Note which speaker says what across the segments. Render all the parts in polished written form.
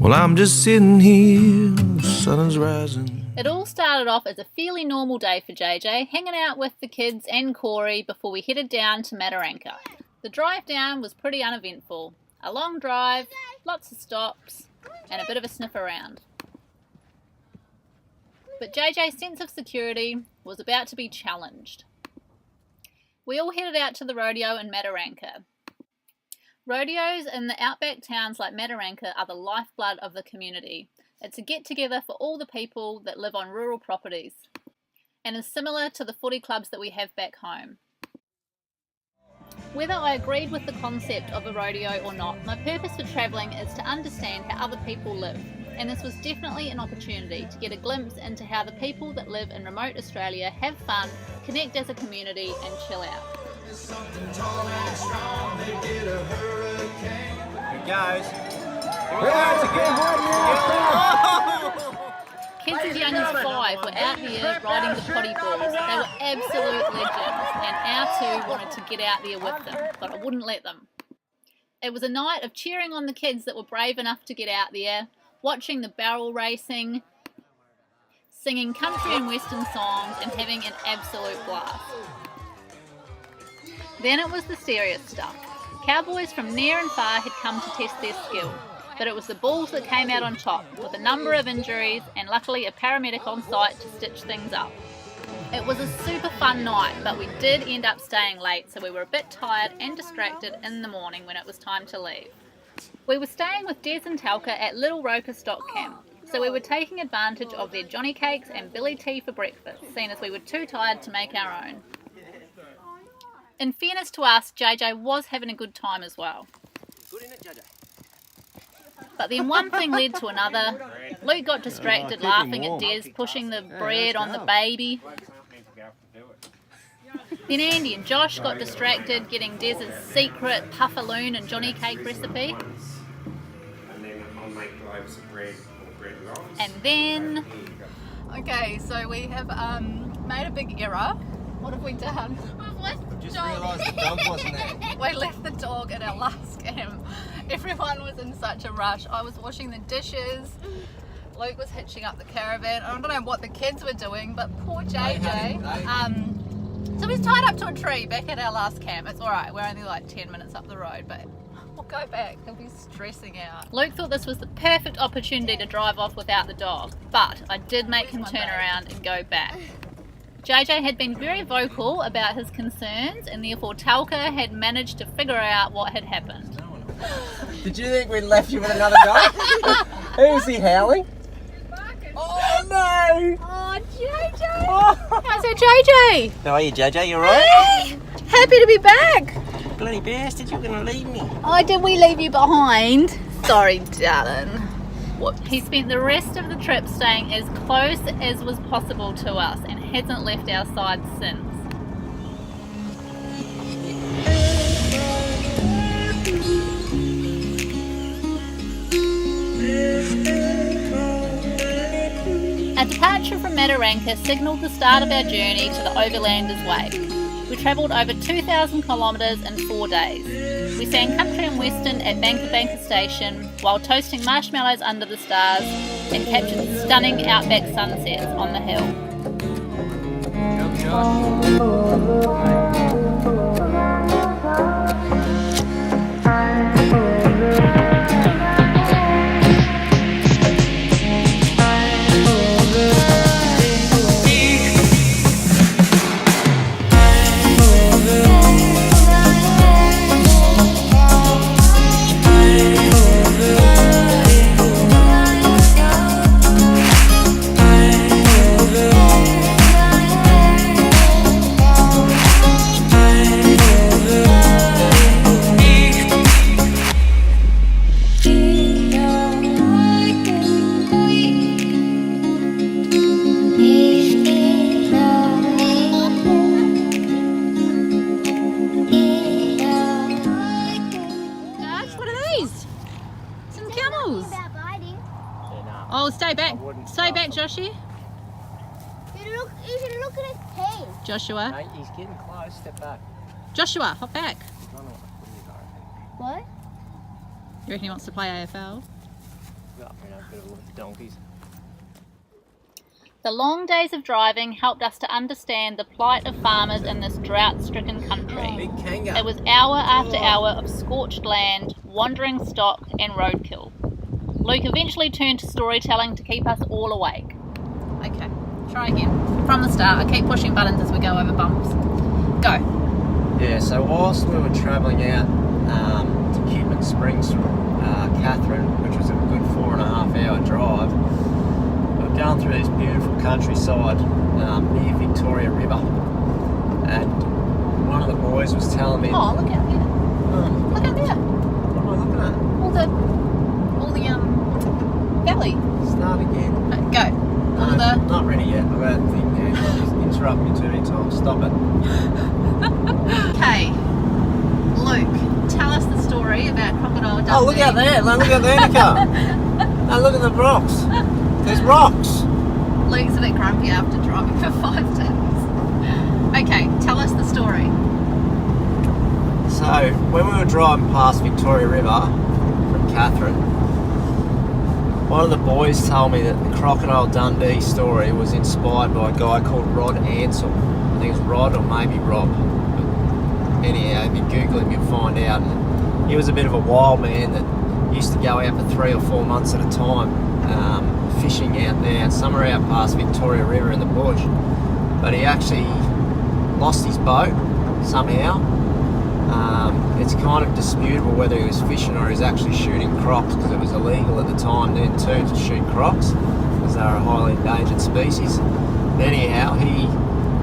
Speaker 1: Well, I'm just sitting here, the sun is rising.
Speaker 2: It all started off as a fairly normal day for JJ, hanging out with the kids and Corey before we headed down to Mataranka. The drive down was pretty uneventful. A long drive, lots of stops, and a bit of a sniff around. But JJ's sense of security was about to be challenged. We all headed out to the rodeo in Mataranka. Rodeos in the outback towns like Mataranka are the lifeblood of the community. It's a get-together for all the people that live on rural properties, and is similar to the footy clubs that we have back home. Whether I agreed with the concept of a rodeo or not, my purpose for travelling is to understand how other people live, and this was definitely an opportunity to get a glimpse into how the people that live in remote Australia have fun, connect as a community, and chill out. Kids as young as 5 were out there riding the potty bulls. They were absolute legends, and our two wanted to get out there with them, but I wouldn't let them. It was a night of cheering on the kids that were brave enough to get out there, watching the barrel racing, singing country and western songs, and having an absolute blast. Then it was the serious stuff. Cowboys from near and far had come to test their skill, but it was the bulls that came out on top, with a number of injuries and luckily a paramedic on site to stitch things up. It was a super fun night, but we did end up staying late, so we were a bit tired and distracted in the morning when it was time to leave. We were staying with Des and Talca at Little Roker Stock Camp, so we were taking advantage of their Johnny cakes and Billy tea for breakfast, seeing as we were too tired to make our own. In fairness to us, JJ was having a good time as well. But then one thing led to another. Luke got distracted laughing at Des pushing the bread on the baby. Then Andy and Josh got distracted getting Des's secret puffaloon and Johnny cake recipe. And then...
Speaker 3: Okay, so we have made a big error. What have we done?
Speaker 4: Just realised the dog wasn't there.
Speaker 3: We left the dog at our last camp. Everyone was in such a rush. I was washing the dishes. Luke was hitching up the caravan. I don't know what the kids were doing, but poor JJ. So he's tied up to a tree back at our last camp. It's alright, we're only like 10 minutes up the road, but we'll go back. He'll be stressing out.
Speaker 2: Luke thought this was the perfect opportunity to drive off without the dog, but I did make him turn around and go back. JJ had been very vocal about his concerns, and therefore Talca had managed to figure out what had happened.
Speaker 4: Did you think we left you with another dog? Who was he howling? Oh no!
Speaker 3: Oh, JJ!
Speaker 4: Oh.
Speaker 3: How's our JJ?
Speaker 4: How are you, JJ? You alright?
Speaker 3: Hey! Happy to be back!
Speaker 4: Bloody bastard, you're going to leave me.
Speaker 3: Oh, did we leave you behind? Sorry, darling.
Speaker 2: He spent the rest of the trip staying as close as was possible to us and hasn't left our side since. A departure from Mataranka signalled the start of our journey to the Overlanders Way. We travelled over 2,000 kilometres in 4 days. We sang country and western at Banka Station while toasting marshmallows under the stars and captured stunning outback sunsets on the hill. Oh, stay back, Joshy.
Speaker 5: You should look at his tail.
Speaker 2: Joshua.
Speaker 4: Mate, he's getting close. Step back.
Speaker 2: Joshua, hop back.
Speaker 5: What?
Speaker 2: You reckon he wants to play AFL?
Speaker 4: Go up, a bit of a look at the donkeys.
Speaker 2: The long days of driving helped us to understand the plight of farmers in this drought-stricken country.
Speaker 4: Big kangaroo.
Speaker 2: It was hour after hour of scorched land, wandering stock and roadkill. Luke eventually turned to storytelling to keep us all awake. Okay, try again. From the start. I keep pushing buttons as we go over bumps. Go.
Speaker 4: Yeah, so whilst we were travelling out to Cuban Springs from Katherine, which was a good 4.5 hour drive, we were going through this beautiful countryside near Victoria River, and one of the boys was telling me...
Speaker 2: Oh, look out there. Look out there.
Speaker 4: What am I looking at?
Speaker 2: All the valley.
Speaker 4: Start again.
Speaker 2: Go.
Speaker 4: Not ready yet. I've had a thing there. Just interrupt me too many times. Stop it.
Speaker 2: Okay, Luke, tell us the story about Crocodile Dundee.
Speaker 4: Oh, look out there. Look out there, Nika. No, look at the rocks. There's rocks.
Speaker 2: Luke's a bit grumpy after driving for 5 days. Okay, tell us the story.
Speaker 4: So, when we were driving past Victoria River from Katherine, one of the boys told me that the Crocodile Dundee story was inspired by a guy called Rod Ansell. I think it's Rod or maybe Rob. But anyhow, if you Google him, you'll find out. And he was a bit of a wild man that used to go out for 3 or 4 months at a time, fishing out there, somewhere out past Victoria River in the bush. But he actually lost his boat somehow. It's kind of disputable whether he was fishing or he was actually shooting crocs, because it was illegal at the time then too to shoot crocs, because they're a highly endangered species. Anyhow, he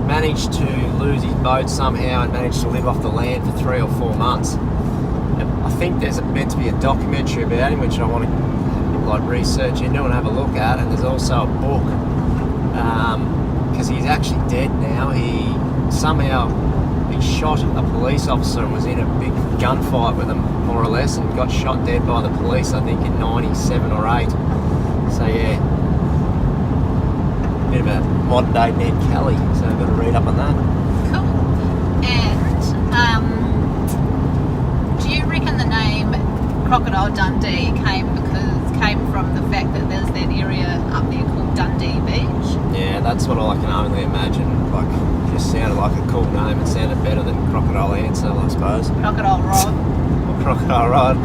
Speaker 4: managed to lose his boat somehow and managed to live off the land for 3 or 4 months. And I think there's meant to be a documentary about him which I want to research into and have a look at, and there's also a book, because he's actually dead now. He shot a police officer and was in a big gunfight with him, more or less, and got shot dead by the police, I think in 97 or 8. So yeah, bit of a modern day Ned Kelly, so I've got to read up on that.
Speaker 2: Cool. And do you reckon the name Crocodile Dundee came from the fact that there's that area up there called Dundee Beach?
Speaker 4: Yeah, that's what I can only imagine. Like, it just sounded like a cool name. It sounded better than Crocodile Ansell, I suppose.
Speaker 2: Crocodile Rod.
Speaker 4: Or Crocodile Rod.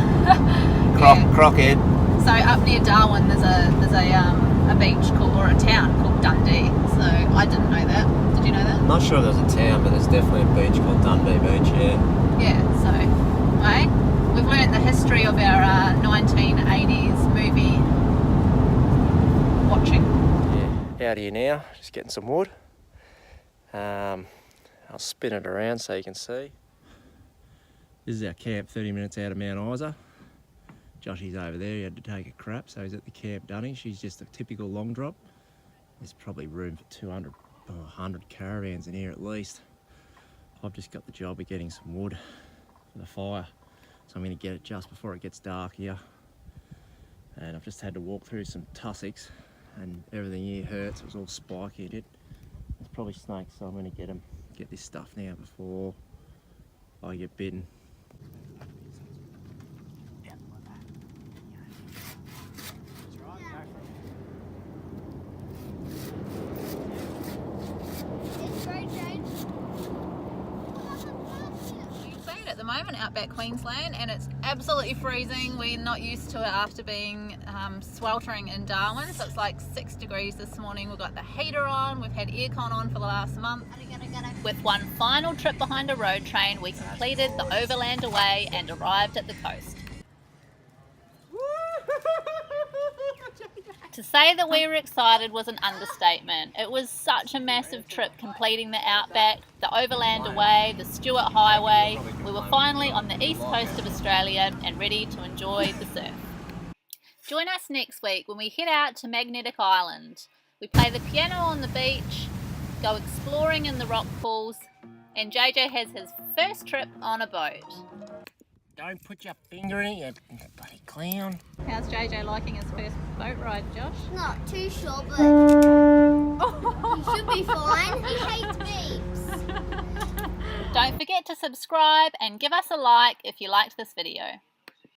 Speaker 4: Crockhead.
Speaker 2: So up near Darwin, there's a beach or a town called Dundee. So I didn't know that. Did you know that?
Speaker 4: I'm not sure there's a town, but there's definitely a beach called Dundee Beach. Yeah.
Speaker 2: Yeah. So, right, we've learnt the history of our 1980s movie watching.
Speaker 4: Yeah. Out here now, just getting some wood. I'll spin it around so you can see. This is our camp 30 minutes out of Mount Isa. Joshy's over there, he had to take a crap, so he's at the Camp Dunny. She's just a typical long drop. There's probably room for 200 or 100 caravans in here at least. I've just got the job of getting some wood for the fire. So I'm going to get it just before it gets dark here. And I've just had to walk through some tussocks and everything here hurts. It was all spiky, There's probably snakes, so I'm going to get this stuff now before I get bitten.
Speaker 2: At the moment outback Queensland, and it's absolutely freezing. We're not used to it after being sweltering in Darwin, so it's like 6 degrees this morning. We've got the heater on, we've had aircon on for the last month. With one final trip behind a road train, we completed the Outlander Way and arrived at the coast. To say that we were excited was an understatement. It was such a massive trip completing the Outback, the Outlander Way, the Stuart Highway. We were finally on the east coast of Australia and ready to enjoy the surf. Join us next week when we head out to Magnetic Island. We play the piano on the beach, go exploring in the rock pools, and JJ has his first trip on a boat.
Speaker 4: Don't put your finger in it, you bloody clown.
Speaker 2: How's JJ liking his first boat ride, Josh?
Speaker 5: Not too sure, but he should be fine. He hates beeps.
Speaker 2: Don't forget to subscribe and give us a like if you liked this video.